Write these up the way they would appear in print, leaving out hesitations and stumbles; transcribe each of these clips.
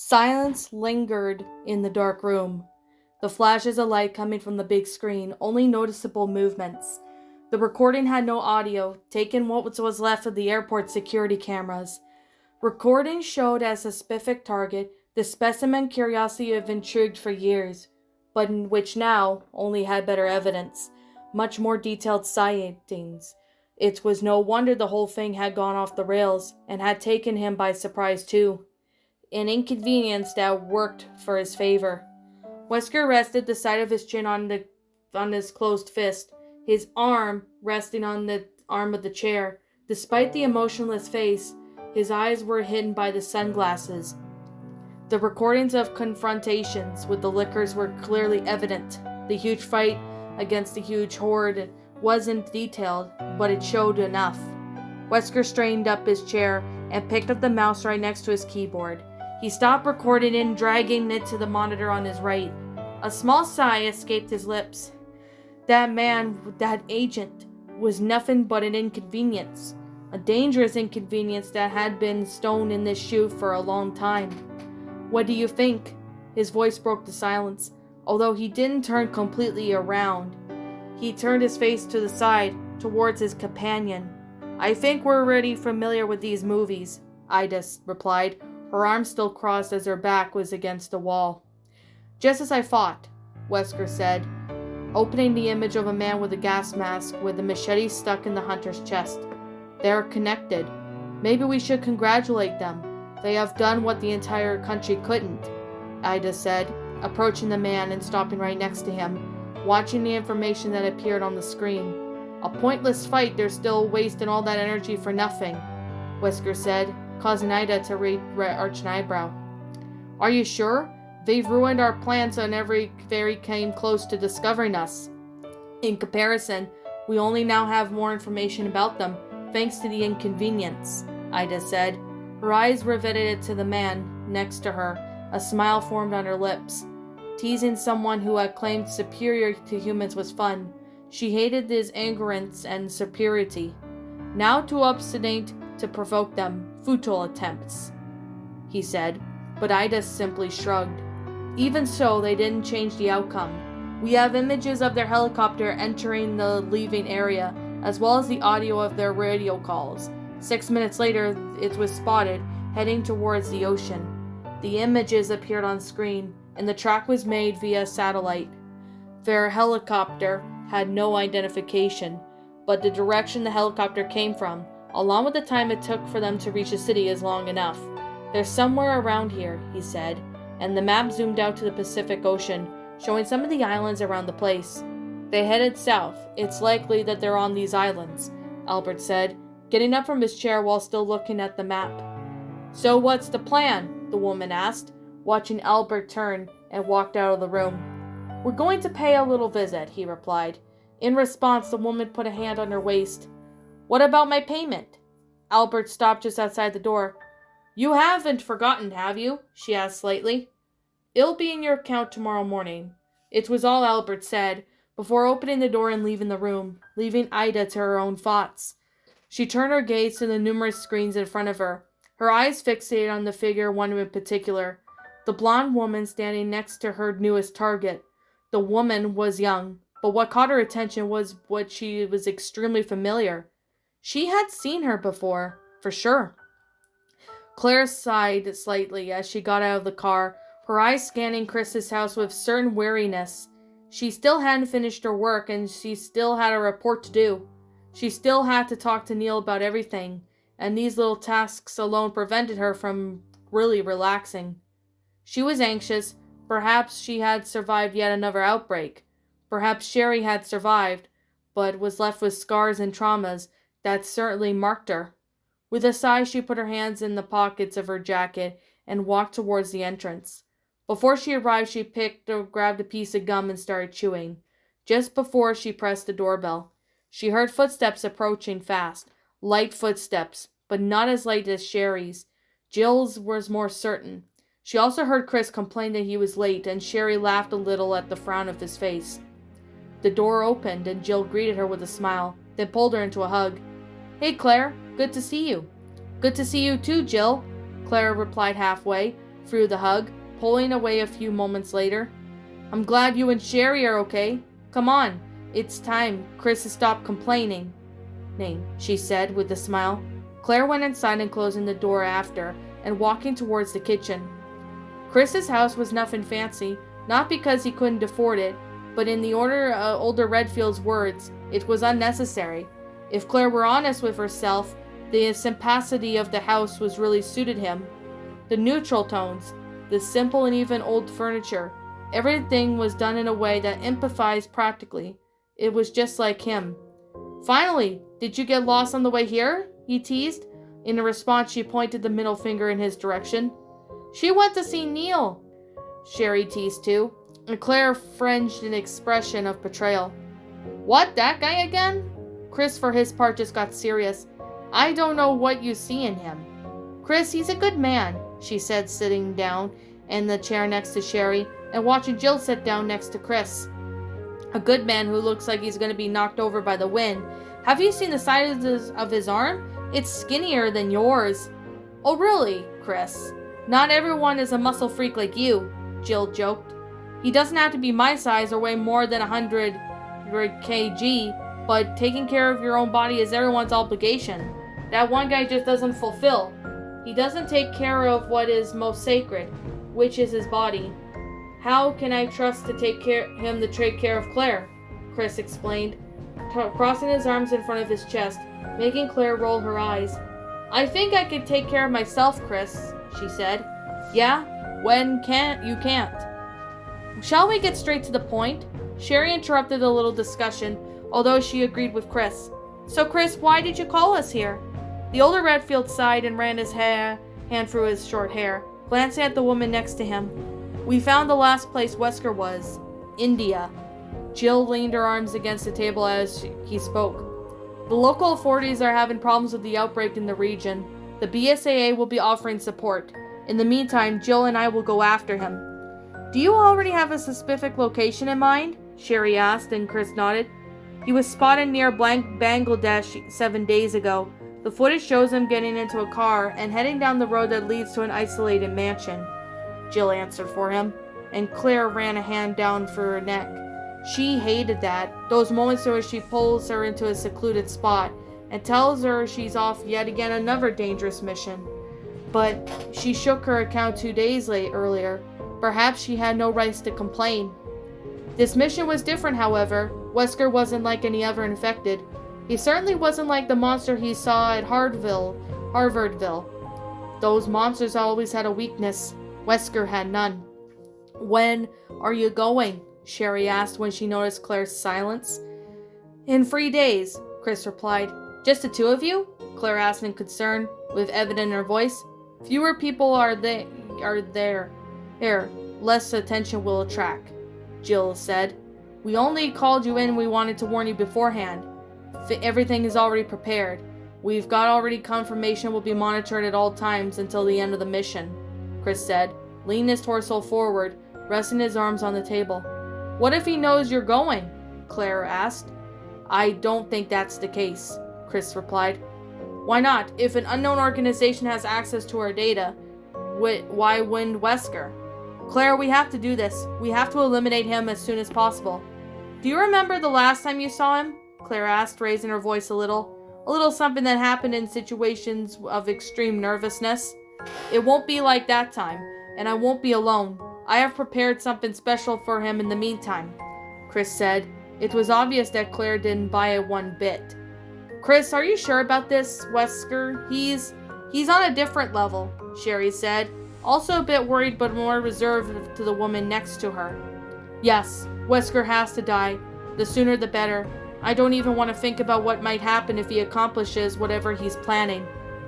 Silence lingered in the dark room. The flashes of light coming from the big screen, only noticeable movements. The recording had no audio, taken what was left of the airport security cameras. Recording showed as a specific target the specimen curiosity have intrigued for years, but in which now only had better evidence, much more detailed sightings. It was no wonder the whole thing had gone off the rails and had taken him by surprise too. An inconvenience that worked for his favor. Wesker rested the side of his chin on his closed fist, his arm resting on the arm of the chair. Despite the emotionless face, his eyes were hidden by the sunglasses. The recordings of confrontations with the lickers were clearly evident. The huge fight against the huge horde wasn't detailed, but it showed enough. Wesker straightened up his chair and picked up the mouse right next to his keyboard. He stopped recording it and dragging it to the monitor on his right. A small sigh escaped his lips. That man, that agent, was nothing but an inconvenience. A dangerous inconvenience that had been stone in this shoe for a long time. What do you think? His voice broke the silence, although he didn't turn completely around. He turned his face to the side, towards his companion. I think we're already familiar with these movies, Ida replied, her arms still crossed as her back was against the wall. Just as I thought, Wesker said, opening the image of a man with a gas mask with a machete stuck in the hunter's chest. They are connected. Maybe we should congratulate them. They have done what the entire country couldn't, Ida said, approaching the man and stopping right next to him, watching the information that appeared on the screen. A pointless fight, they're still wasting all that energy for nothing, Wesker said, causing Ida to arch an eyebrow. Are you sure? They've ruined our plans and very came close to discovering us. In comparison, we only now have more information about them, thanks to the inconvenience, Ida said. Her eyes riveted to the man next to her. A smile formed on her lips. Teasing someone who had claimed superior to humans was fun. She hated his arrogance and superiority. Now too obstinate to provoke them. Futile attempts, he said, but Ida simply shrugged. Even so, they didn't change the outcome. We have images of their helicopter entering the leaving area, as well as the audio of their radio calls. 6 minutes later, it was spotted, heading towards the ocean. The images appeared on screen, and the track was made via satellite. Their helicopter had no identification, but the direction the helicopter came from, along with the time it took for them to reach the city, is long enough. They're somewhere around here, he said, and the map zoomed out to the Pacific Ocean, showing some of the islands around the place. They headed south. It's likely that they're on these islands, Albert said, getting up from his chair while still looking at the map. So what's the plan? The woman asked, watching Albert turn and walked out of the room. We're going to pay a little visit, he replied. In response, the woman put a hand on her waist. What about my payment? Albert stopped just outside the door. You haven't forgotten, have you? She asked slightly. It'll be in your account tomorrow morning. It was all Albert said, before opening the door and leaving the room, leaving Ida to her own thoughts. She turned her gaze to the numerous screens in front of her, her eyes fixated on the figure, one in particular, the blonde woman standing next to her newest target. The woman was young, but what caught her attention was what she was extremely familiar. She had seen her before, for sure. Claire sighed slightly as she got out of the car, her eyes scanning Chris's house with certain weariness. She still hadn't finished her work, and she still had a report to do. She still had to talk to Neil about everything, and these little tasks alone prevented her from really relaxing. She was anxious. Perhaps she had survived yet another outbreak. Perhaps Sherry had survived, but was left with scars and traumas that certainly marked her. With a sigh, she put her hands in the pockets of her jacket and walked towards the entrance. Before she arrived, she grabbed a piece of gum and started chewing. Just before she pressed the doorbell, she heard footsteps approaching fast. Light footsteps, but not as light as Sherry's. Jill's was more certain. She also heard Chris complain that he was late, and Sherry laughed a little at the frown of his face. The door opened, and Jill greeted her with a smile, then pulled her into a hug. Hey, Claire. Good to see you. Good to see you too, Jill, Claire replied halfway, through the hug, pulling away a few moments later. I'm glad you and Sherry are okay. Come on, it's time Chris has stopped complaining, she said with a smile. Claire went inside and closing the door after and walking towards the kitchen. Chris's house was nothing fancy, not because he couldn't afford it, but in the older Redfield's words, it was unnecessary. If Claire were honest with herself, the simplicity of the house was really suited him. The neutral tones, the simple and even old furniture, everything was done in a way that empathized practically. It was just like him. Finally, did you get lost on the way here? He teased. In response, she pointed the middle finger in his direction. She went to see Neil, Sherry teased too, and Claire fringed an expression of betrayal. What, that guy again? Chris, for his part, just got serious. I don't know what you see in him. Chris, he's a good man, she said, sitting down in the chair next to Sherry and watching Jill sit down next to Chris. A good man who looks like he's going to be knocked over by the wind. Have you seen the size of his arm? It's skinnier than yours. Oh, really, Chris? Not everyone is a muscle freak like you, Jill joked. He doesn't have to be my size or weigh more than 100 kg, but taking care of your own body is everyone's obligation. That one guy just doesn't fulfill. He doesn't take care of what is most sacred, which is his body. How can I trust him to take care of Claire? Chris explained, crossing his arms in front of his chest, making Claire roll her eyes. I think I could take care of myself, Chris, she said. Yeah? When you can't. Shall we get straight to the point? Sherry interrupted the little discussion, although she agreed with Chris. So Chris, why did you call us here? The older Redfield sighed and ran his hand through his short hair, glancing at the woman next to him. We found the last place Wesker was. India. Jill leaned her arms against the table as he spoke. The local authorities are having problems with the outbreak in the region. The BSAA will be offering support. In the meantime, Jill and I will go after him. Do you already have a specific location in mind? Sherry asked, and Chris nodded. He was spotted near Bangladesh 7 days ago. The footage shows him getting into a car and heading down the road that leads to an isolated mansion. Jill answered for him, and Claire ran a hand down for her neck. She hated that, those moments where she pulls her into a secluded spot and tells her she's off yet again another dangerous mission. But she shook her account 2 days earlier. Perhaps she had no rights to complain. This mission was different, however. Wesker wasn't like any other infected. He certainly wasn't like the monster he saw at Harvardville. Those monsters always had a weakness. Wesker had none. When are you going? Sherry asked when she noticed Claire's silence. In 3 days, Chris replied. Just the two of you? Claire asked in concern, with evidence in her voice. Fewer people are there. Here, less attention will attract, Jill said. We only called you in. We wanted to warn you beforehand. Everything is already prepared. We've got already confirmation will be monitored at all times until the end of the mission, Chris said, leaning his torso forward, resting his arms on the table. What if he knows you're going? Claire asked. I don't think that's the case, Chris replied. Why not? If an unknown organization has access to our data, why wouldn't Wesker? Claire, we have to do this. We have to eliminate him as soon as possible. Do you remember the last time you saw him? Claire asked, raising her voice a little. A little something that happened in situations of extreme nervousness. It won't be like that time, and I won't be alone. I have prepared something special for him in the meantime, Chris said. It was obvious that Claire didn't buy it one bit. Chris, are you sure about this, Wesker? He's on a different level, Sherry said, also a bit worried but more reserved to the woman next to her. Yes, Wesker has to die. The sooner the better. I don't even want to think about what might happen if he accomplishes whatever he's planning,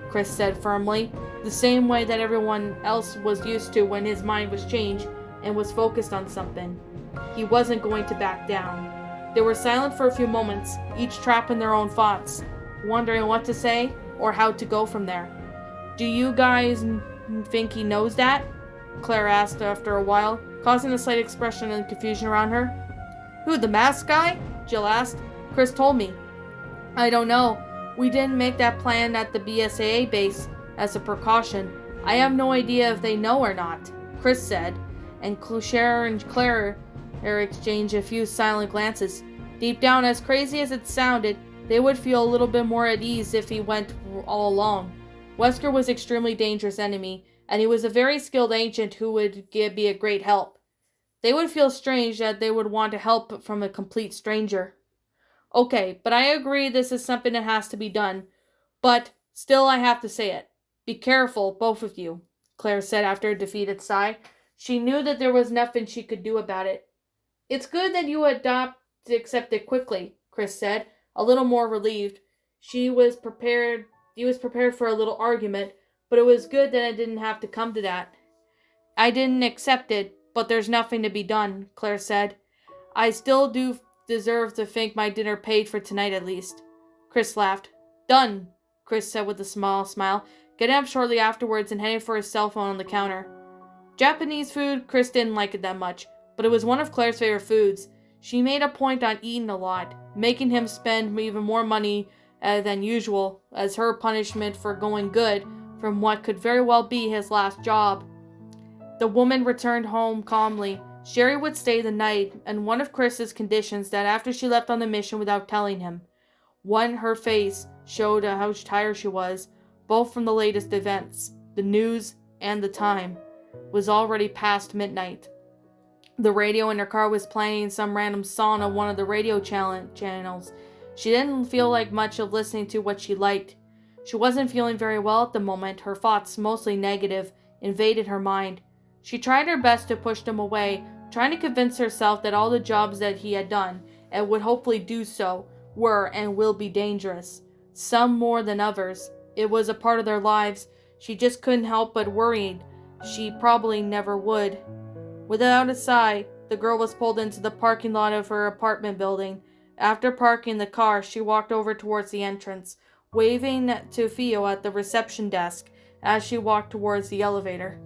Chris said firmly, the same way that everyone else was used to when his mind was changed and was focused on something. He wasn't going to back down. They were silent for a few moments, each trapped in their own thoughts, wondering what to say or how to go from there. Do you guys think he knows that? Claire asked after a while, causing a slight expression of confusion around her. Who, the masked guy? Jill asked. Chris told me. I don't know. We didn't make that plan at the BSAA base as a precaution. I have no idea if they know or not, Chris said, and Cher and Claire exchanged a few silent glances. Deep down, as crazy as it sounded, they would feel a little bit more at ease if he went all along. Wesker was an extremely dangerous enemy, and he was a very skilled agent who would be a great help. They would feel strange that they would want help from a complete stranger. Okay, but I agree this is something that has to be done. But still I have to say it. Be careful, both of you, Claire said after a defeated sigh. She knew that there was nothing she could do about it. It's good that you accept it quickly, Chris said, a little more relieved. He was prepared for a little argument, but it was good that it didn't have to come to that. I didn't accept it, but there's nothing to be done, Claire said. I still do deserve to think my dinner paid for tonight at least. Chris laughed. Done, Chris said with a small smile, getting up shortly afterwards and heading for his cell phone on the counter. Japanese food, Chris didn't like it that much, but it was one of Claire's favorite foods. She made a point on eating a lot, making him spend even more money than usual as her punishment for going good from what could very well be his last job. The woman returned home calmly. Sherry would stay the night, and one of Chris's conditions that after she left on the mission without telling him. Her face showed how tired she was, both from the latest events, the news, and the time. It was already past midnight. The radio in her car was playing some random song on one of the radio channels. She didn't feel like much of listening to what she liked. She wasn't feeling very well at the moment. Her thoughts, mostly negative, invaded her mind. She tried her best to push them away, trying to convince herself that all the jobs that he had done, and would hopefully do so, were and will be dangerous. Some more than others. It was a part of their lives. She just couldn't help but worried. She probably never would. Without a sigh, the girl was pulled into the parking lot of her apartment building. After parking the car, she walked over towards the entrance, waving to Theo at the reception desk as she walked towards the elevator.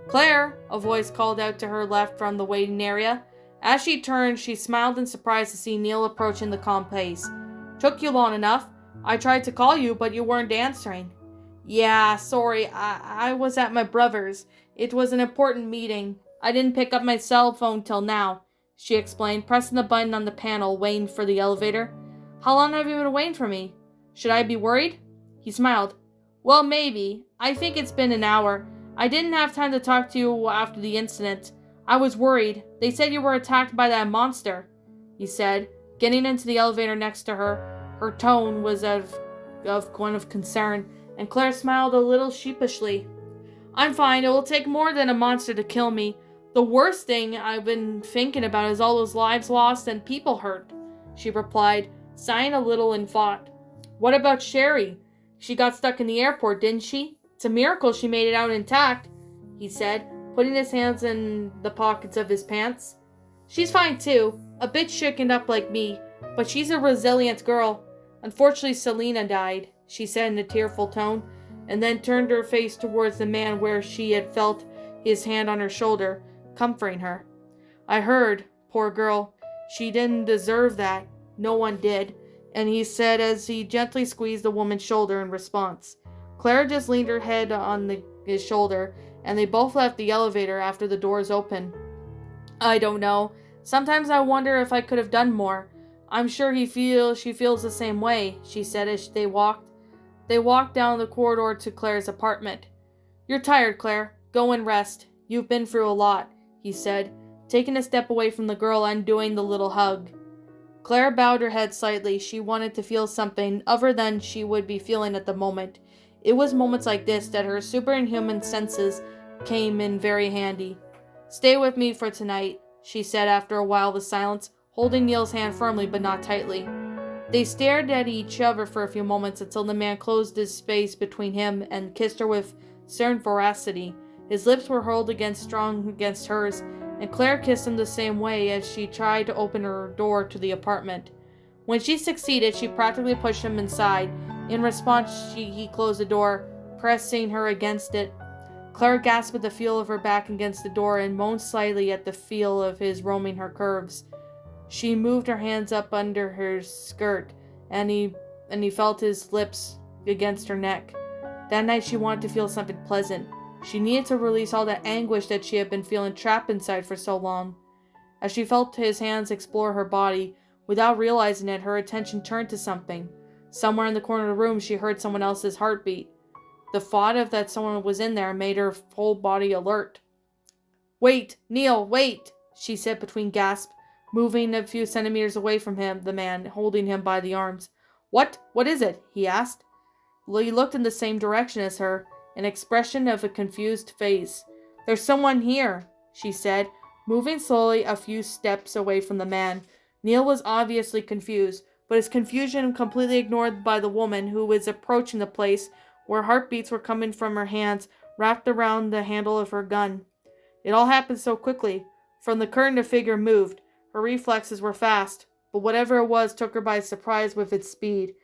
Claire, a voice called out to her left from the waiting area. As she turned, she smiled in surprise to see Neil approaching the calm pace. Took you long enough. I tried to call you, but you weren't answering. Yeah, sorry, I was at my brother's. It was an important meeting. I didn't pick up my cell phone till now, she explained, pressing the button on the panel, waiting for the elevator. How long have you been waiting for me? Should I be worried? He smiled. Well, maybe. I think it's been an hour. I didn't have time to talk to you after the incident. I was worried. They said you were attacked by that monster, he said, getting into the elevator next to her. Her tone was of one of concern, and Claire smiled a little sheepishly. I'm fine. It will take more than a monster to kill me. The worst thing I've been thinking about is all those lives lost and people hurt, she replied, sighing a little in thought. What about Sherry? She got stuck in the airport, didn't she? It's a miracle she made it out intact, he said, putting his hands in the pockets of his pants. She's fine too, a bit shaken up like me, but she's a resilient girl. Unfortunately, Selena died, she said in a tearful tone, and then turned her face towards the man where she had felt his hand on her shoulder, comforting her. I heard, poor girl, she didn't deserve that. No one did, and he said as he gently squeezed the woman's shoulder in response. Claire just leaned her head on his shoulder, and they both left the elevator after the doors opened. I don't know. Sometimes I wonder if I could have done more. I'm sure she feels the same way, she said as they walked. They walked down the corridor to Claire's apartment. You're tired, Claire. Go and rest. You've been through a lot, he said, taking a step away from the girl and doing the little hug. Claire bowed her head slightly. She wanted to feel something other than she would be feeling at the moment. It was moments like this that her superhuman senses came in very handy. Stay with me for tonight, she said after a while of silence, holding Neil's hand firmly but not tightly. They stared at each other for a few moments until the man closed his space between him and kissed her with stern voracity. His lips were hurled strong against hers, and Claire kissed him the same way as she tried to open her door to the apartment. When she succeeded, she practically pushed him inside. In response, he closed the door, pressing her against it. Claire gasped at the feel of her back against the door and moaned slightly at the feel of his roaming her curves. She moved her hands up under her skirt, and he felt his lips against her neck. That night she wanted to feel something pleasant. She needed to release all that anguish that she had been feeling trapped inside for so long. As she felt his hands explore her body, without realizing it, her attention turned to something. Somewhere in the corner of the room, she heard someone else's heartbeat. The thought of that someone was in there made her whole body alert. "Wait, Neil, wait," she said between gasps, moving a few centimeters away from him, the man, holding him by the arms. What? What is it?" he asked. He looked in the same direction as her, an expression of a confused face. "There's someone here," she said, moving slowly a few steps away from the man. Neil was obviously confused, but his confusion completely ignored by the woman who was approaching the place where heartbeats were coming from her hands wrapped around the handle of her gun. It all happened so quickly. From the curtain, a figure moved. Her reflexes were fast, but whatever it was took her by surprise with its speed.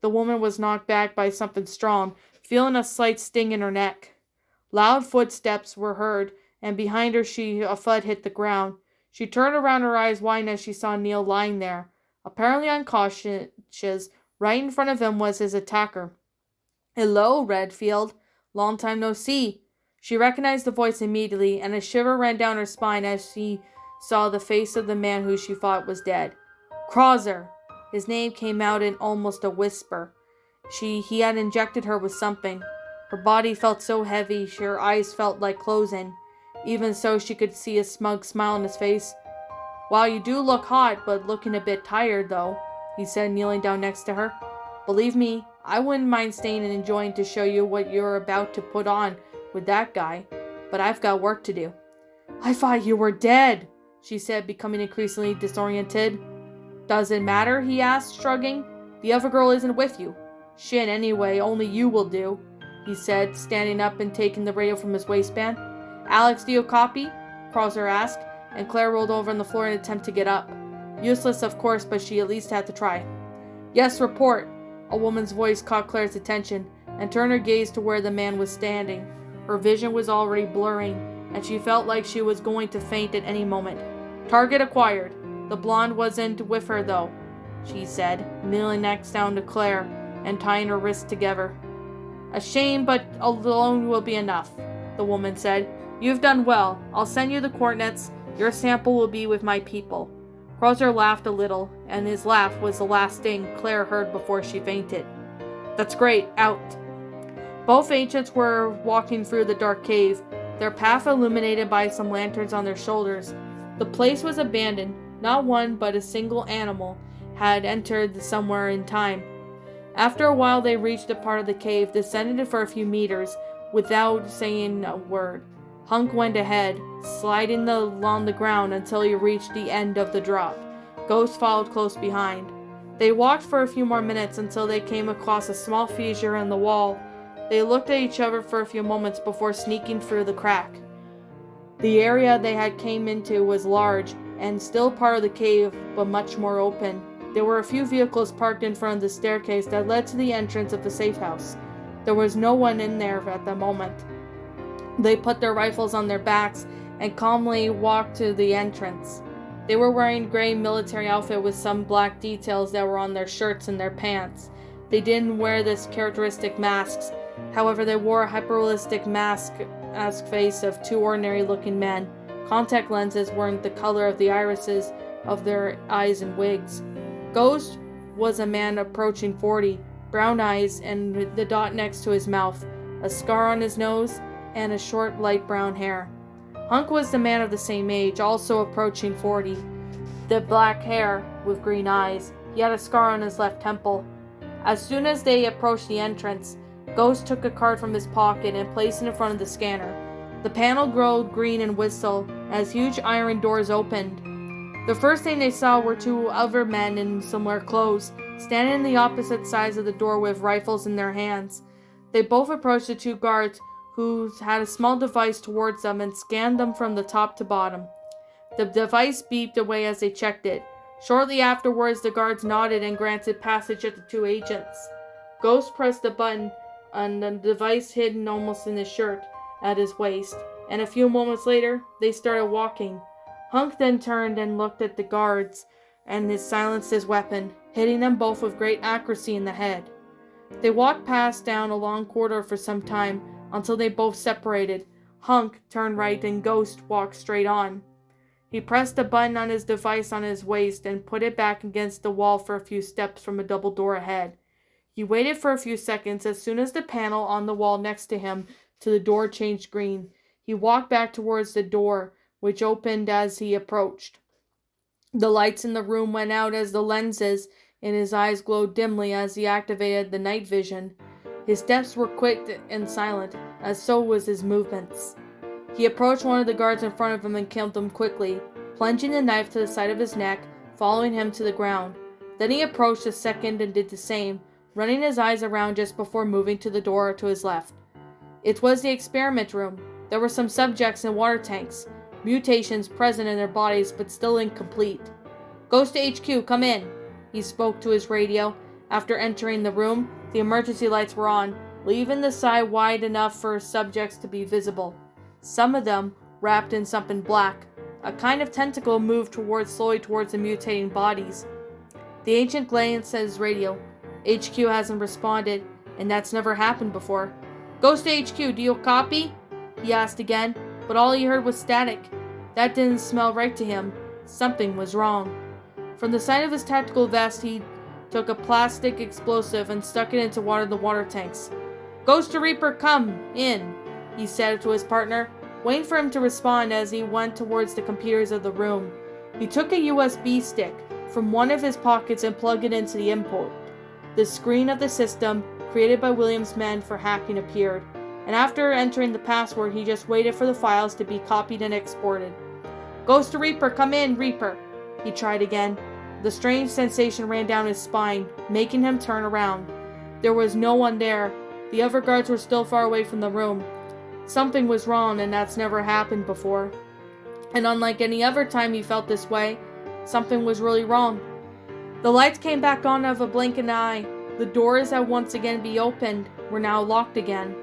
The woman was knocked back by something strong, feeling a slight sting in her neck. Loud footsteps were heard, and behind her a thud hit the ground. She turned around, her eyes wide as she saw Neil lying there. Apparently unconscious, right in front of him was his attacker. "Hello, Redfield. Long time no see." She recognized the voice immediately, and a shiver ran down her spine as she saw the face of the man who she thought was dead. Krauser! His name came out in almost a whisper. He had injected her with something. Her body felt so heavy, her eyes felt like closing. Even so, she could see a smug smile on his face. "Wow, you do look hot, but looking a bit tired, though," he said, kneeling down next to her. "Believe me, I wouldn't mind staying and enjoying to show you what you're about to put on with that guy, but I've got work to do." "I thought you were dead," she said, becoming increasingly disoriented. "Does it matter?" he asked, shrugging. "The other girl isn't with you." "Shit, anyway, only you will do," he said, standing up and taking the radio from his waistband. "Alex, do you copy?" Krauser asked, and Claire rolled over on the floor in an attempt to get up. Useless, of course, but she at least had to try. "Yes, report." A woman's voice caught Claire's attention and turned her gaze to where the man was standing. Her vision was already blurring, and she felt like she was going to faint at any moment. "Target acquired. The blonde wasn't with her, though," she said, kneeling next down to Claire and tying her wrists together. "A shame, but alone will be enough," the woman said. "You've done well. I'll send you the coordinates. Your sample will be with my people." Krauser laughed a little, and his laugh was the last thing Claire heard before she fainted. "That's great. Out." Both agents were walking through the dark cave, their path illuminated by some lanterns on their shoulders. The place was abandoned. Not one, but a single animal had entered somewhere in time. After a while, they reached a part of the cave, descended for a few meters, without saying a word. Hunk went ahead, sliding along the ground until he reached the end of the drop. Ghost followed close behind. They walked for a few more minutes until they came across a small fissure in the wall. They looked at each other for a few moments before sneaking through the crack. The area they had came into was large and still part of the cave, but much more open. There were a few vehicles parked in front of the staircase that led to the entrance of the safe house. There was no one in there at the moment. They put their rifles on their backs and calmly walked to the entrance. They were wearing gray military outfit with some black details that were on their shirts and their pants. They didn't wear this characteristic masks. However, they wore a hyper-realistic mask face of two ordinary-looking men. Contact lenses weren't the color of the irises of their eyes and wigs. Ghost was a man approaching 40, brown eyes and the dot next to his mouth, a scar on his nose, and a short light brown hair. Hunk was the man of the same age, also approaching 40. The black hair with green eyes. He had a scar on his left temple. As soon as they approached the entrance, Ghost took a card from his pocket and placed it in front of the scanner. The panel glowed green and whistled as huge iron doors opened. The first thing they saw were two other men in similar clothes, standing on the opposite sides of the door with rifles in their hands. They both approached the two guards, who had a small device towards them, and scanned them from the top to bottom. The device beeped away as they checked it. Shortly afterwards, the guards nodded and granted passage to the two agents. Ghost pressed the button, and the device hidden almost in his shirt at his waist, and a few moments later, they started walking. Hunk then turned and looked at the guards, and silenced his weapon, hitting them both with great accuracy in the head. They walked past down a long corridor for some time, until they both separated. Hunk turned right and Ghost walked straight on. He pressed a button on his device on his waist and put it back against the wall for a few steps from a double door ahead. He waited for a few seconds. As soon as the panel on the wall next to him to the door changed green, he walked back towards the door, which opened as he approached. The lights in the room went out as the lenses in his eyes glowed dimly as he activated the night vision. His steps were quick and silent, as so was his movements. He approached one of the guards in front of him and killed him quickly, plunging the knife to the side of his neck, following him to the ground. Then he approached a second and did the same, running his eyes around just before moving to the door to his left. It was the experiment room. There were some subjects in water tanks, mutations present in their bodies but still incomplete. "Ghost to HQ, come in," he spoke to his radio. After entering the room, the emergency lights were on, leaving the side wide enough for subjects to be visible. Some of them wrapped in something black. A kind of tentacle moved slowly towards the mutating bodies. The agent glanced at his radio. HQ hasn't responded, and that's never happened before. "Ghost to HQ, do you copy?" he asked again, but all he heard was static. That didn't smell right to him. Something was wrong. From the side of his tactical vest, he took a plastic explosive and stuck it into one of the water tanks. "Ghost to Reaper, come in," he said to his partner, waiting for him to respond as he went towards the computers of the room. He took a USB stick from one of his pockets and plugged it into the input. The screen of the system, created by William's men for hacking, appeared, and after entering the password, he just waited for the files to be copied and exported. "Ghost to Reaper, come in, Reaper," he tried again. The strange sensation ran down his spine, making him turn around. There was no one there. The other guards were still far away from the room. Something was wrong, and that's never happened before. And unlike any other time he felt this way, something was really wrong. The lights came back on of a blink of an eye. The doors that once again be opened were now locked again,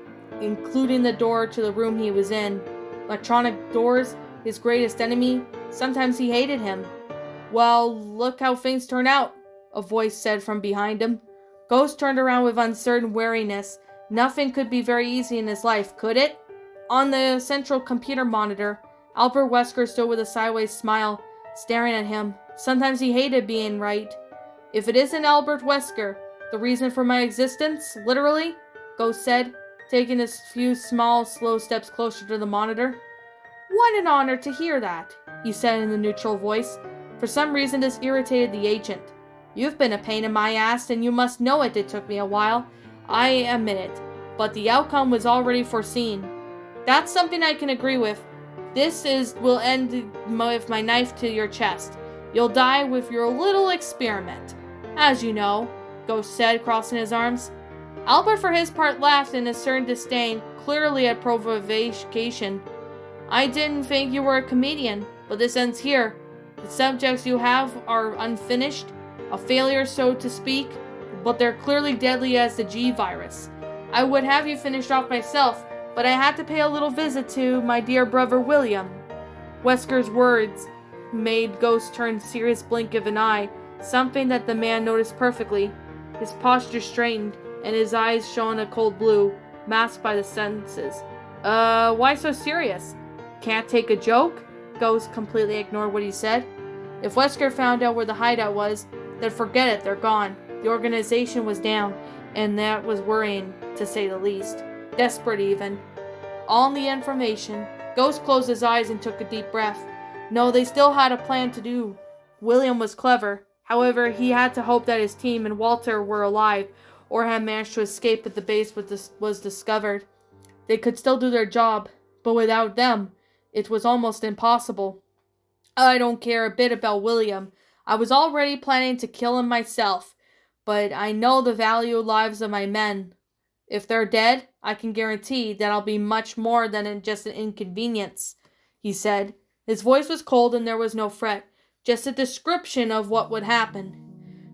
including the door to the room he was in. Electronic doors, his greatest enemy. Sometimes he hated him. "Well, look how things turn out," a voice said from behind him. Ghost turned around with uncertain wariness. Nothing could be very easy in his life, could it? On the central computer monitor, Albert Wesker stood with a sideways smile, staring at him. Sometimes he hated being right. "If it isn't Albert Wesker, the reason for my existence, literally," Ghost said, taking a few small, slow steps closer to the monitor. "What an honor to hear that," he said in a neutral voice. For some reason, this irritated the agent. "You've been a pain in my ass, and you must know it. It took me a while. I admit it. But the outcome was already foreseen." "That's something I can agree with. Will end with my knife to your chest. You'll die with your little experiment. As you know," Ghost said, crossing his arms. Albert, for his part, laughed in a certain disdain, clearly at provocation. "I didn't think you were a comedian, but this ends here. The subjects you have are unfinished, a failure so to speak, but they're clearly deadly as the G virus. I would have you finished off myself, but I had to pay a little visit to my dear brother William." Wesker's words made Ghost turn serious blink of an eye, something that the man noticed perfectly. His posture straightened, and his eyes shone a cold blue, masked by the senses. Why so serious? Can't take a joke?" Ghost completely ignored what he said. If Wesker found out where the hideout was, then forget it, they're gone. The organization was down, and that was worrying, to say the least. Desperate, even. All the information. Ghost closed his eyes and took a deep breath. No, they still had a plan to do. William was clever. However, he had to hope that his team and Walter were alive, or had managed to escape if the base was discovered. They could still do their job, but without them, it was almost impossible. I don't care a bit about William. I was already planning to kill him myself, but I know the value of lives of my men. If they're dead, I can guarantee that I'll be much more than just an inconvenience," he said. His voice was cold and there was no fret, just a description of what would happen.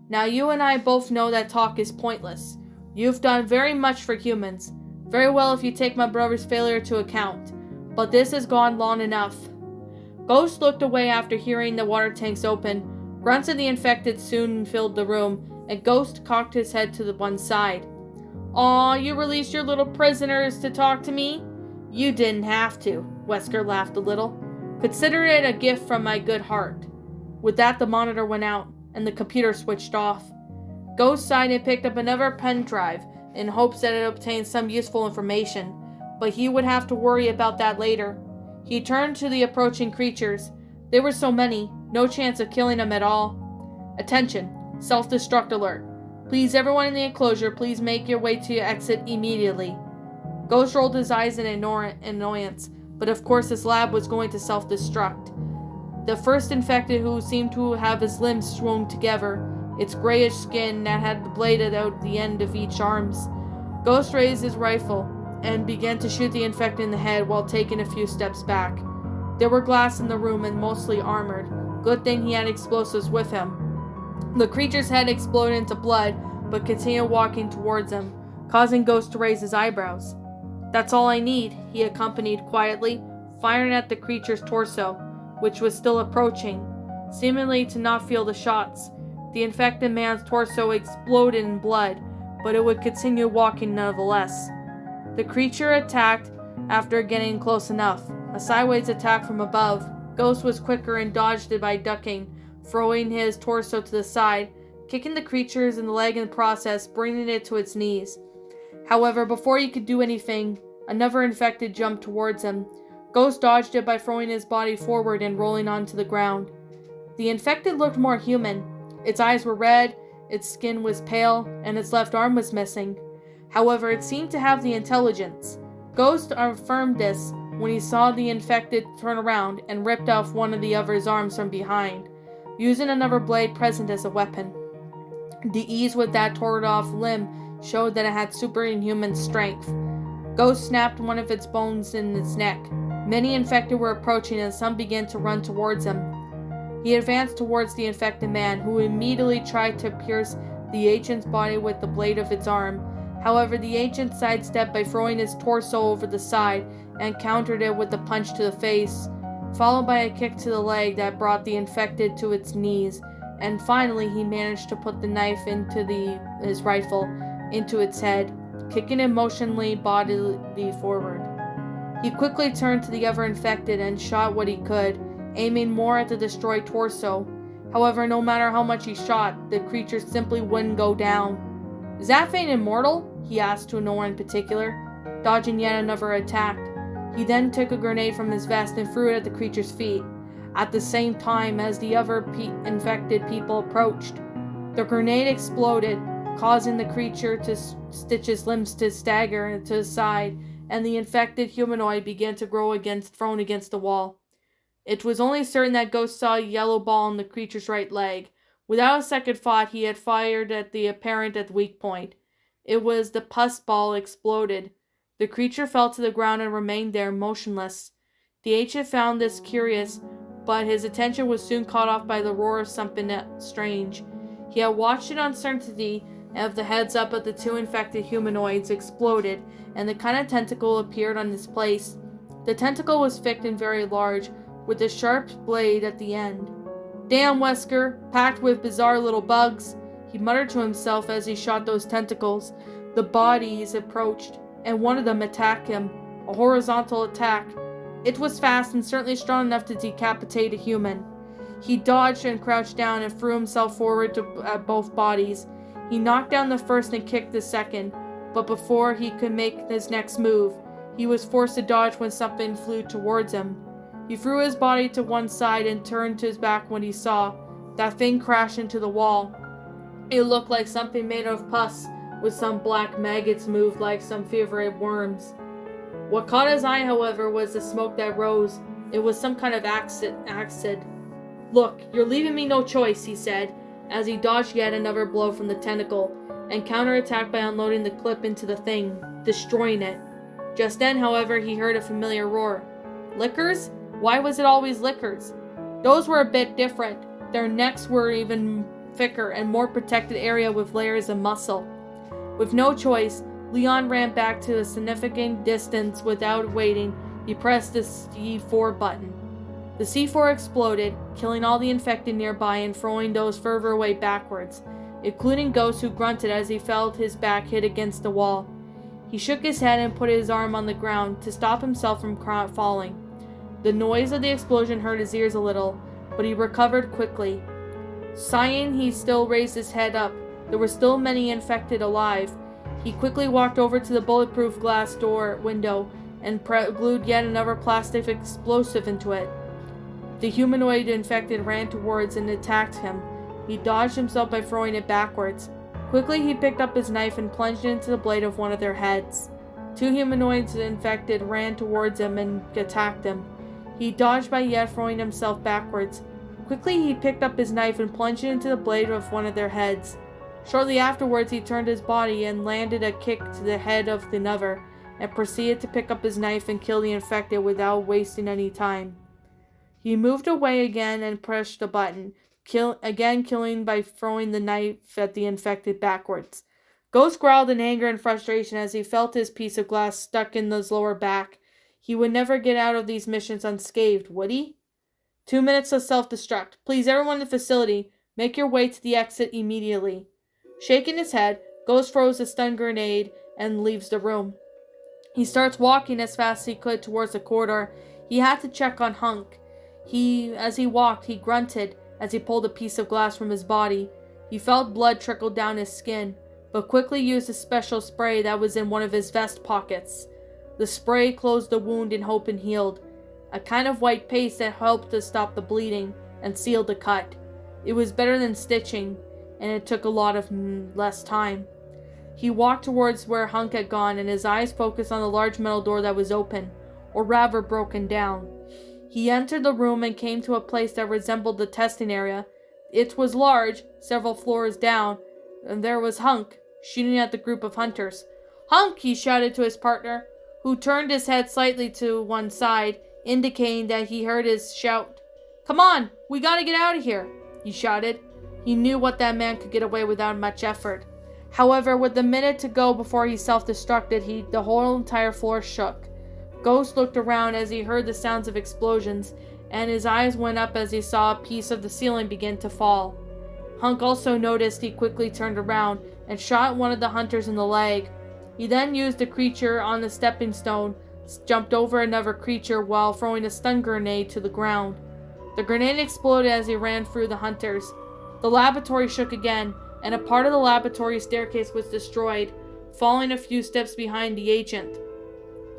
"Now you and I both know that talk is pointless. You've done very much for humans. Very well if you take my brother's failure to account. But this has gone long enough." Ghost looked away after hearing the water tanks open. Grunts of the infected soon filled the room, and Ghost cocked his head to the one side. Aw, you released your little prisoners to talk to me? You didn't have to, Wesker laughed a little. Consider it a gift from my good heart. With that, the monitor went out, and the computer switched off. Ghost sighed and picked up another pen drive, in hopes that it obtained some useful information, but he would have to worry about that later. He turned to the approaching creatures. There were so many, no chance of killing them at all. Attention, self-destruct alert. Please, everyone in the enclosure, please make your way to your exit immediately. Ghost rolled his eyes in annoyance, but of course his lab was going to self-destruct. The first infected, who seemed to have his limbs swung together, its grayish skin that had bladed out the end of each arms. Ghost raised his rifle and began to shoot the infected in the head while taking a few steps back. There were glass in the room and mostly armored. Good thing he had explosives with him. The creature's head exploded into blood, but continued walking towards him, causing Ghost to raise his eyebrows. That's all I need, he accompanied quietly, firing at the creature's torso, which was still approaching, seemingly to not feel the shots. The infected man's torso exploded in blood, but it would continue walking nonetheless. The creature attacked after getting close enough. A sideways attack from above. Ghost was quicker and dodged it by ducking, throwing his torso to the side, kicking the creatures in the leg in the process, bringing it to its knees. However, before he could do anything, another infected jumped towards him. Ghost dodged it by throwing his body forward and rolling onto the ground. The infected looked more human. Its eyes were red, its skin was pale, and its left arm was missing. However, it seemed to have the intelligence. Ghost affirmed this when he saw the infected turn around and ripped off one of the other's arms from behind, using another blade present as a weapon. The ease with that tore off limb showed that it had superhuman strength. Ghost snapped one of its bones in its neck. Many infected were approaching and some began to run towards him. He advanced towards the infected man, who immediately tried to pierce the agent's body with the blade of its arm. However, the agent sidestepped by throwing his torso over the side and countered it with a punch to the face, followed by a kick to the leg that brought the infected to its knees, and finally he managed to put the knife into his rifle into its head, kicking it motionlessly bodily forward. He quickly turned to the other infected and shot what he could, aiming more at the destroyed torso. However, no matter how much he shot, the creature simply wouldn't go down. "Is that thing immortal?" he asked to no one in particular, dodging yet another attack. He then took a grenade from his vest and threw it at the creature's feet, at the same time as the other infected people approached. The grenade exploded, causing the creature to stitch his limbs to stagger to the side, and the infected humanoid began to grow thrown against the wall. It was only certain that Ghost saw a yellow ball in the creature's right leg. Without a second thought, he had fired at the apparent at the weak point. It was the pus ball exploded. The creature fell to the ground and remained there, motionless. The agent found this curious, but his attention was soon caught off by the roar of something strange. He had watched in uncertainty as the heads up of the two infected humanoids exploded, and the kind of tentacle appeared on its place. The tentacle was thick and very large, with a sharp blade at the end. "Damn, Wesker, packed with bizarre little bugs," he muttered to himself as he shot those tentacles. The bodies approached, and one of them attacked him, a horizontal attack. It was fast and certainly strong enough to decapitate a human. He dodged and crouched down and threw himself forward at both bodies. He knocked down the first and kicked the second, but before he could make his next move, he was forced to dodge when something flew towards him. He threw his body to one side and turned to his back when he saw that thing crash into the wall. It looked like something made of pus, with some black maggots moved like some favorite worms. What caught his eye, however, was the smoke that rose. It was some kind of acid. "Look, you're leaving me no choice," he said, as he dodged yet another blow from the tentacle, and counterattacked by unloading the clip into the thing, destroying it. Just then, however, he heard a familiar roar. Lickers? Why was it always lickers? Those were a bit different. Their necks were even thicker and more protected area with layers of muscle. With no choice, Leon ran back to a significant distance without waiting. He pressed the C4 button. The C4 exploded, killing all the infected nearby and throwing those further away backwards. including Ghost, who grunted as he felt his back hit against the wall. He shook his head and put his arm on the ground to stop himself from falling. The noise of the explosion hurt his ears a little, but he recovered quickly. Sighing, he still raised his head up. There were still many infected alive. He quickly walked over to the bulletproof glass window and glued yet another plastic explosive into it. The humanoid infected ran towards and attacked him. He dodged himself by throwing it backwards. Quickly, he picked up his knife and plunged it into the blade of one of their heads. Two humanoids infected ran towards him and attacked him. He dodged by yet throwing himself backwards. Quickly, he picked up his knife and plunged it into the blade of one of their heads. Shortly afterwards, he turned his body and landed a kick to the head of another, and proceeded to pick up his knife and kill the infected without wasting any time. He moved away again and pushed a button, killing by throwing the knife at the infected backwards. Ghost growled in anger and frustration as he felt his piece of glass stuck in his lower back. He would never get out of these missions unscathed, would he? 2 minutes of self-destruct. Please, everyone in the facility, make your way to the exit immediately. Shaking his head, Ghost throws a stun grenade and leaves the room. He starts walking as fast as he could towards the corridor. He had to check on Hunk. As he walked, he grunted as he pulled a piece of glass from his body. He felt blood trickle down his skin, but quickly used a special spray that was in one of his vest pockets. The spray closed the wound and open healed, a kind of white paste that helped to stop the bleeding and sealed the cut. It was better than stitching, and it took a lot of less time. He walked towards where Hunk had gone, and his eyes focused on the large metal door that was open, or rather broken down. He entered the room and came to a place that resembled the testing area. It was large, several floors down, and there was Hunk, shooting at the group of hunters. "Hunk!" he shouted to his partner, who turned his head slightly to one side, indicating that he heard his shout. "Come on, we gotta get out of here," he shouted. He knew what that man could get away without much effort. However, with a minute to go before he self-destructed, the whole entire floor shook. Ghost looked around as he heard the sounds of explosions, and his eyes went up as he saw a piece of the ceiling begin to fall. Hunk also noticed. He quickly turned around and shot one of the hunters in the leg. He then used a creature on the stepping stone, jumped over another creature while throwing a stun grenade to the ground. The grenade exploded as he ran through the hunters. The laboratory shook again, and a part of the laboratory staircase was destroyed, falling a few steps behind the agent.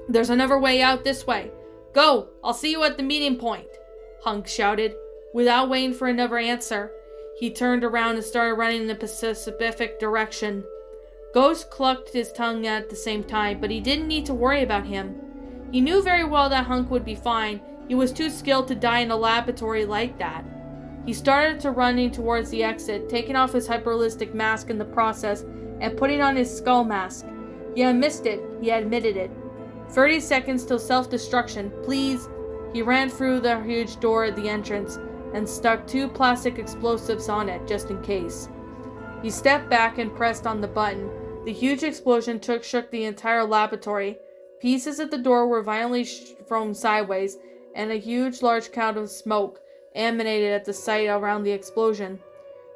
"There's another way out this way. Go! I'll see you at the meeting point," Hunk shouted. Without waiting for another answer, he turned around and started running in the Pacific direction. Ghost clucked his tongue at the same time, but he didn't need to worry about him. He knew very well that Hunk would be fine. He was too skilled to die in a laboratory like that. He started to running towards the exit, taking off his hyperrealistic mask in the process and putting on his skull mask. He had missed it. He admitted it. 30 seconds till self-destruction, please. He ran through the huge door at the entrance and stuck 2 plastic explosives on it, just in case. He stepped back and pressed on the button. The huge explosion shook the entire laboratory. Pieces of the door were violently thrown sideways, and a large cloud of smoke emanated at the site around the explosion.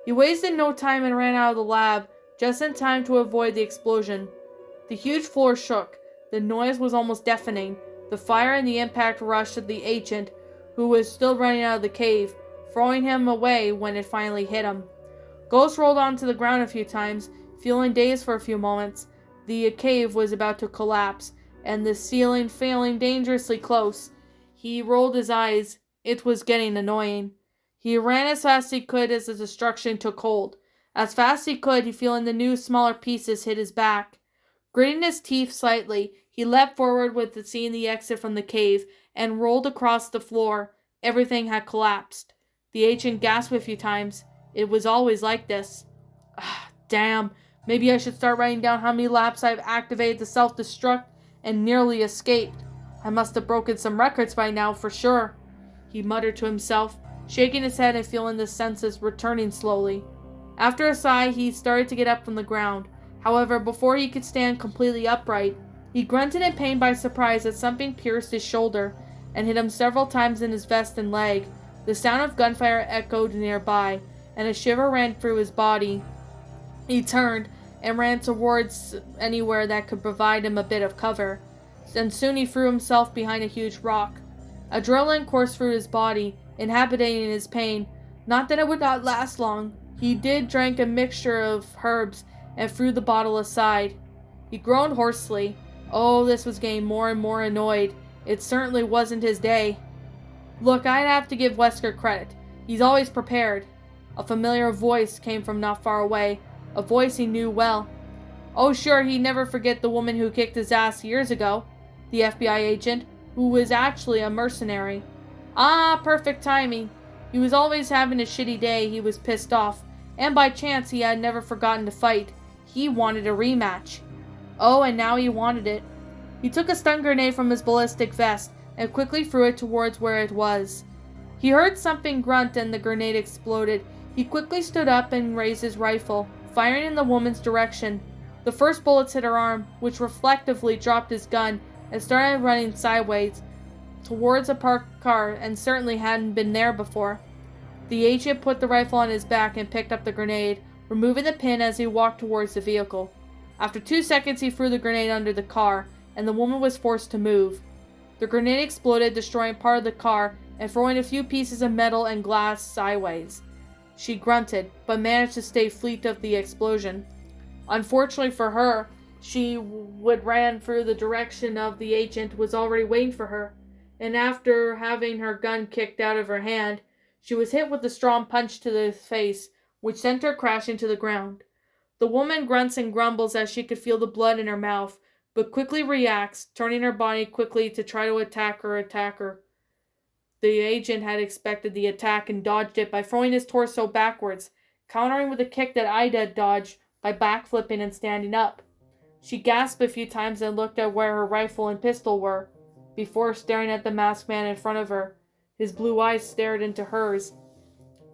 He wasted no time and ran out of the lab, just in time to avoid the explosion. The huge floor shook. The noise was almost deafening. The fire and the impact rushed at the agent, who was still running out of the cave, throwing him away when it finally hit him. Ghost rolled onto the ground a few times, feeling dazed for a few moments. The cave was about to collapse, and the ceiling failing dangerously close. He rolled his eyes. It was getting annoying. He ran as fast as he could as the destruction took hold. As fast as he could, feeling the new, smaller pieces hit his back. Gritting his teeth slightly, he leapt forward with seeing the exit from the cave and rolled across the floor. Everything had collapsed. The agent gasped a few times. It was always like this. Damn. Maybe I should start writing down how many laps I've activated the self-destruct and nearly escaped. I must have broken some records by now for sure, he muttered to himself, shaking his head and feeling the senses returning slowly. After a sigh, he started to get up from the ground. However, before he could stand completely upright, he grunted in pain by surprise as something pierced his shoulder and hit him several times in his vest and leg. The sound of gunfire echoed nearby, and a shiver ran through his body. He turned and ran towards anywhere that could provide him a bit of cover. And soon he threw himself behind a huge rock. Adrenaline coursed through his body, inhibiting his pain. Not that it would not last long. He did drink a mixture of herbs and threw the bottle aside. He groaned hoarsely. Oh, this was getting more and more annoyed. It certainly wasn't his day. Look, I'd have to give Wesker credit. He's always prepared. A familiar voice came from not far away, a voice he knew well. Oh, sure, he'd never forget the woman who kicked his ass years ago. The FBI agent, who was actually a mercenary. Ah, perfect timing. He was always having a shitty day. He was pissed off, and by chance he had never forgotten to fight. He wanted a rematch. Oh, and now he wanted it. He took a stun grenade from his ballistic vest and quickly threw it towards where it was. He heard something grunt and the grenade exploded. He quickly stood up and raised his rifle, firing in the woman's direction. The first bullets hit her arm, which reflectively dropped his gun and started running sideways towards a parked car and certainly hadn't been there before. The agent put the rifle on his back and picked up the grenade, removing the pin as he walked towards the vehicle. After 2 seconds, he threw the grenade under the car, and the woman was forced to move. The grenade exploded, destroying part of the car and throwing a few pieces of metal and glass sideways. She grunted, but managed to stay fleet of the explosion. Unfortunately for her, she ran through the direction of the agent was already waiting for her, and after having her gun kicked out of her hand, she was hit with a strong punch to the face, which sent her crashing to the ground. The woman grunts and grumbles as she could feel the blood in her mouth, but quickly reacts, turning her body quickly to try to attack her attacker. The agent had expected the attack and dodged it by throwing his torso backwards, countering with a kick that Ida dodged by backflipping and standing up. She gasped a few times and looked at where her rifle and pistol were, before staring at the masked man in front of her. His blue eyes stared into hers.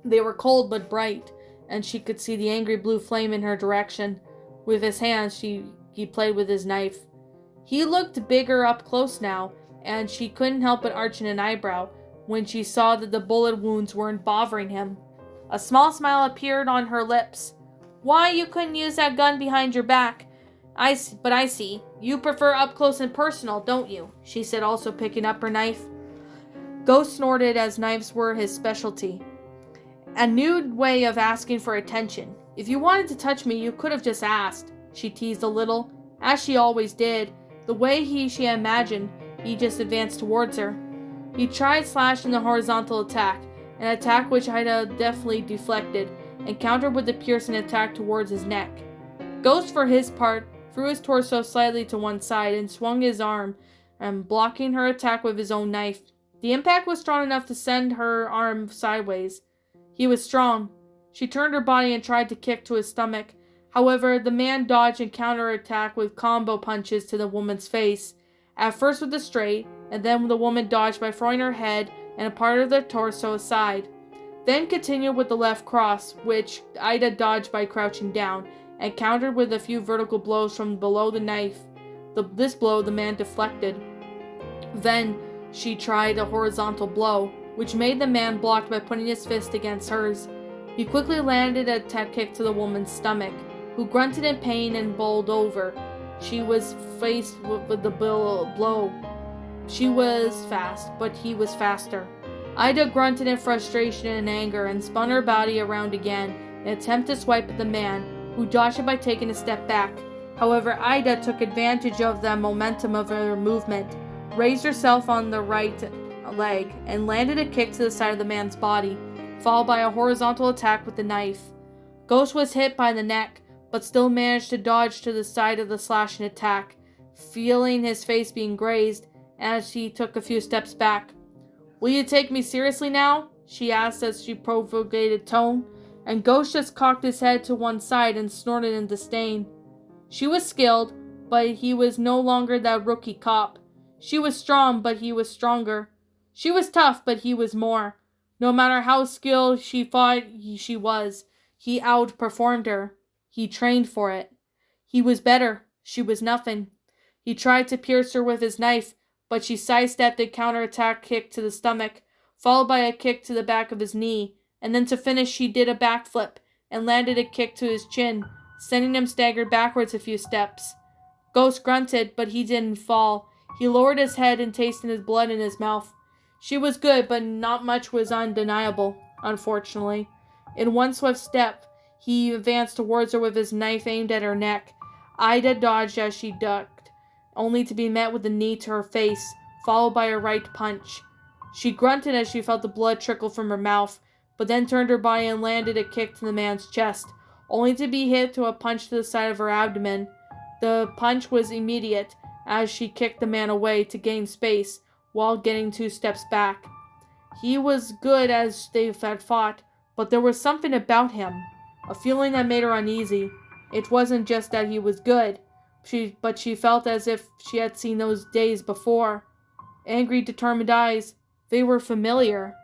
They were cold but bright, and she could see the angry blue flame in her direction. With his hands, he played with his knife. He looked bigger up close now, and she couldn't help but arch an eyebrow when she saw that the bullet wounds weren't bothering him. A small smile appeared on her lips. Why, you couldn't use that gun behind your back. But I see. You prefer up close and personal, don't you? She said, also picking up her knife. Ghost snorted, as knives were his specialty. A new way of asking for attention. If you wanted to touch me, you could have just asked. She teased a little, as she always did. The way she imagined, he just advanced towards her. He tried slashing the horizontal attack, an attack which Ida deftly deflected, and countered with a piercing attack towards his neck. Ghost, for his part, threw his torso slightly to one side and swung his arm, blocking her attack with his own knife. The impact was strong enough to send her arm sideways. He was strong. She turned her body and tried to kick to his stomach. However, the man dodged and counterattacked with combo punches to the woman's face, at first with the straight, and then the woman dodged by throwing her head and a part of the torso aside. Then continued with the left cross, which Ida dodged by crouching down, and countered with a few vertical blows from below the knife. This blow the man deflected. Then she tried a horizontal blow, which made the man block by putting his fist against hers. He quickly landed a kick to the woman's stomach, who grunted in pain and bowled over. She was faced with the blow. She was fast, but he was faster. Ida grunted in frustration and anger and spun her body around again in an attempt to swipe at the man, who dodged it by taking a step back. However, Ida took advantage of the momentum of her movement, raised herself on the right leg, and landed a kick to the side of the man's body, followed by a horizontal attack with the knife. Ghost was hit by the neck, but still managed to dodge to the side of the slashing attack, feeling his face being grazed as he took a few steps back. "Will you take me seriously now?" she asked as she provocated tone, and Ghost just cocked his head to one side and snorted in disdain. She was skilled, but he was no longer that rookie cop. She was strong, but he was stronger. She was tough, but he was more. No matter how skilled she thought she was, he outperformed her. He trained for it. He was better. She was nothing. He tried to pierce her with his knife, but she sidestepped a counterattack kick to the stomach, followed by a kick to the back of his knee, and then to finish she did a backflip and landed a kick to his chin, sending him staggered backwards a few steps. Ghost grunted, but he didn't fall. He lowered his head and tasted his blood in his mouth. She was good, but not much was undeniable, unfortunately. In one swift step, he advanced towards her with his knife aimed at her neck. Ida dodged as she ducked, only to be met with a knee to her face, followed by a right punch. She grunted as she felt the blood trickle from her mouth, but then turned her body and landed a kick to the man's chest, only to be hit to a punch to the side of her abdomen. The punch was immediate, as she kicked the man away to gain space, while getting 2 steps back. He was good as they had fought, but there was something about him, a feeling that made her uneasy. It wasn't just that he was good, but she felt as if she had seen those days before. Angry, determined eyes, they were familiar.